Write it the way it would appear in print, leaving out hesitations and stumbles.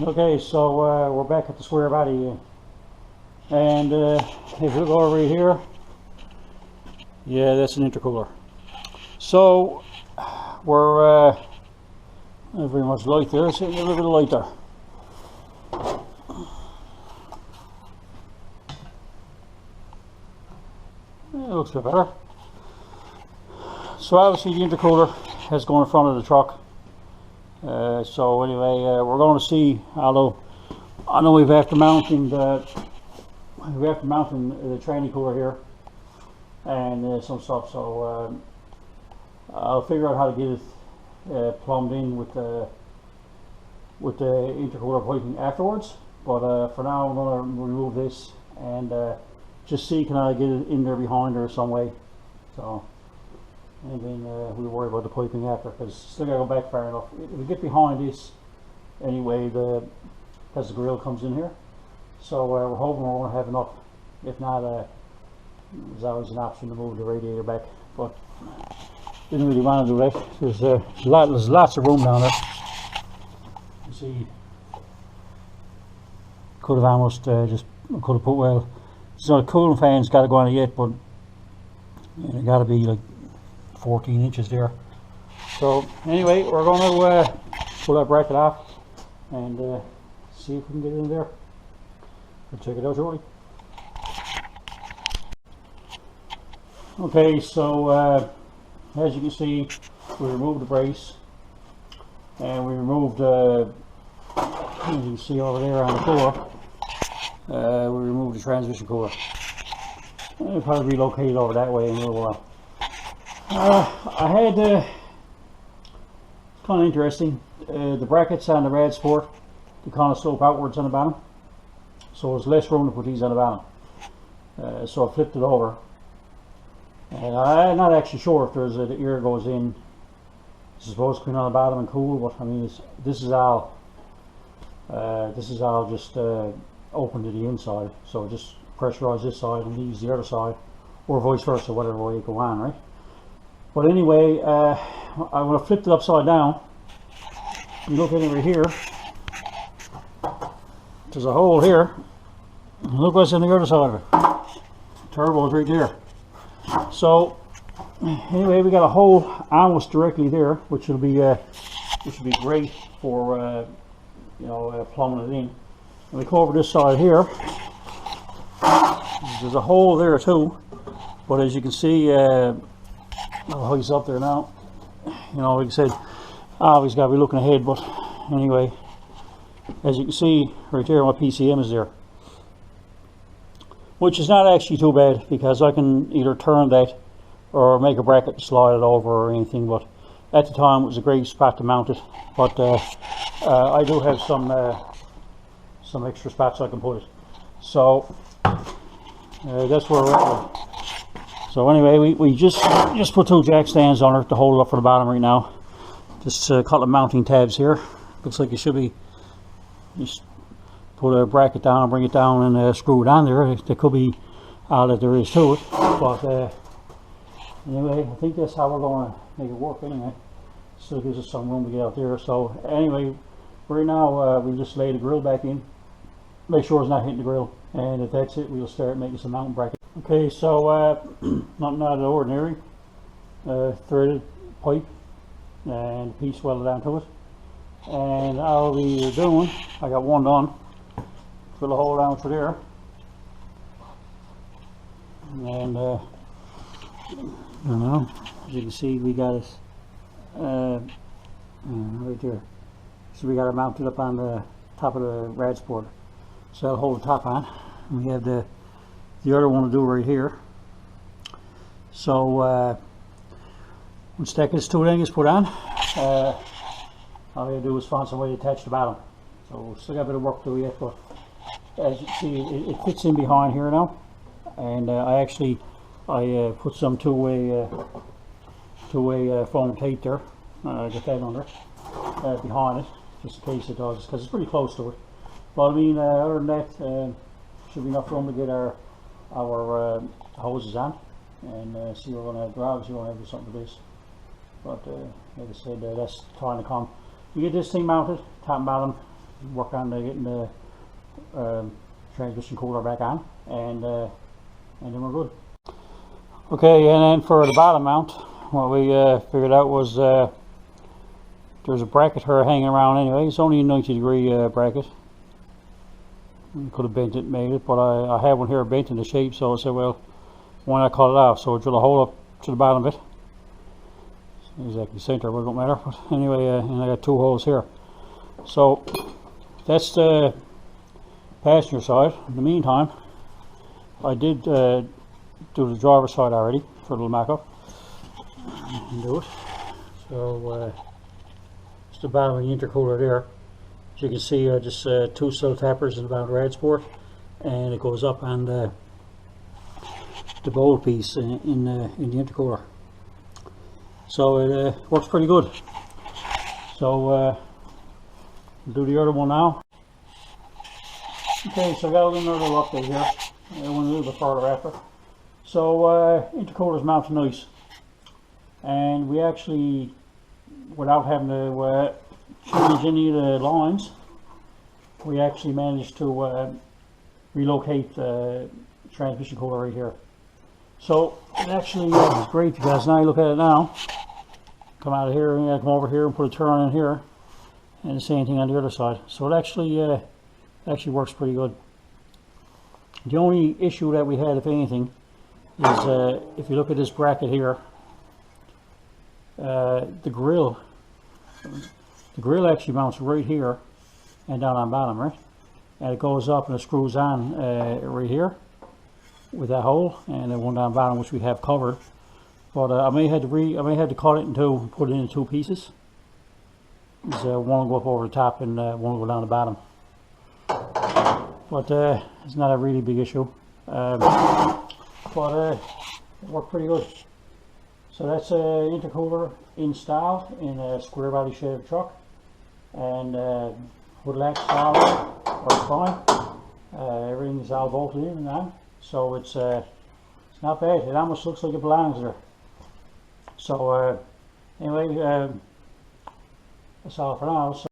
Okay, so we're back at the square body, and if you look over here, yeah, that's an intercooler. So we're not very much light there. It's a little bit of light there. It looks a bit better. So obviously the intercooler has gone in front of the truck. So anyway, we're going to see, although I know we've after mounting the tranny cooler here and some stuff, so I'll figure out how to get it plumbed in with the intercooler piping afterwards. But for now I'm going to remove this and just see can I get it in there behind or some way. So, and then we'll worry about the piping after, because still got to go back far enough. If we get behind this anyway, as the grill comes in here, so we're hoping we're going to have enough. If not, there's always an option to move the radiator back, but didn't really want to do that. There's lots of room down there. You see, could have almost just could have put, well, so the cooling fan's got to go on it yet, but it got to be like 14 inches there. So anyway, we're going to pull that bracket off and see if we can get it in there. We'll check it out shortly. Okay, so as you can see, we removed the brace and we removed, as you can see over there on the floor, we removed the transmission cooler. I'll probably relocate it over that way in a little while. I had, kind of interesting, the brackets on the rad sport, they kind of slope outwards on the bottom, so there's less room to put these on the bottom. So I flipped it over, and I'm not actually sure if there's the air goes in. It's supposed to clean on the bottom and cool, but I mean this is all just open to the inside, so just pressurize this side and leaves the other side, or vice versa, whatever way you go on, right? But anyway, I'm going to flip it upside down. You look at it right here. There's a hole here. And look what's on the other side of it. Turbo's right there. So anyway, we got a hole almost directly there, which will be great for plumbing it in. And we come over this side here. There's a hole there too, but as you can see, oh, he's up there now. You know, like I said, always got to be looking ahead, but anyway, as you can see right there, my PCM is there, which is not actually too bad, because I can either turn that or make a bracket to slide it over or anything, but at the time it was a great spot to mount it. But I do have some extra spots I can put it, so that's where we're at. So anyway, we just put two jack stands on it to hold it up for the bottom right now. Just a couple of mounting tabs here. Looks like it should be, just put a bracket down and bring it down and screw it on there. There could be all that there is to it, but anyway, I think that's how we're going to make it work anyway. Still gives us some room to get out there. So anyway, right now we just lay the grill back in, make sure it's not hitting the grill, and if that's it, we'll start making some mounting brackets. Okay, so nothing out of the ordinary. Threaded pipe and piece welded down to it, and I'll be doing, I got one done, fill a hole down through there, and I don't know, as you can see, we got it right there. So we got it mounted up on the top of the rad sport, so I'll hold the top on. And we have the other one to do right here. So once that gets two things put on, all you have to do is find some way to attach the bottom. So still got a bit of work to do yet, but as you see, it fits in behind here now. And I put some two-way foam tape there. Get that under behind it, just in case it does, because it's pretty close to it. But I mean, other than that, should be enough room to get our hoses on, and see we're going to have drives. We're going to have something for this, but like I said, that's trying to come. You get this thing mounted, top and bottom, work on getting the transmission cooler back on, and then we're good. Okay, and then for the bottom mount, what we figured out was there's a bracket here hanging around anyway. It's only a 90-degree bracket. Could have bent it, made it, but I had one here bent into shape, so I said, well, why not cut it off? So I drill a hole up to the bottom of it. It's not exactly center, but it don't matter. But anyway, and I got 2 holes here. So that's the passenger side. In the meantime, I did do the driver's side already for a little mock-up. Do it. So it's the bottom of the intercooler there. As you can see, just 2 sill tappers in the bottom of the rad sport, and it goes up on the bowl piece in the intercooler. So it works pretty good. So we'll do the other one now. Okay, so I got another little update here. I went a little bit further after. So intercooler's mounted nice, and we actually, without having to change any of the lines, we actually managed to relocate the transmission cooler right here. So it actually is great, because now you look at it now, come out of here and come over here and put a turn in here, and the same thing on the other side. So it actually works pretty good. The only issue that we had, if anything, is if you look at this bracket here, the grill actually mounts right here and down on bottom, right? And it goes up and it screws on right here with that hole, and the one down bottom which we have covered. But I may have to cut it in 2 and put it in 2 pieces. One will go up over the top and one will go down the bottom. But it's not a really big issue. But it worked pretty good. So that's an intercooler installed in a square body shaped truck, and hood latch solid, works fine. Everything's all bolted in and on, so it's not bad. It almost looks like it belongs there. So anyway, that's all for now. So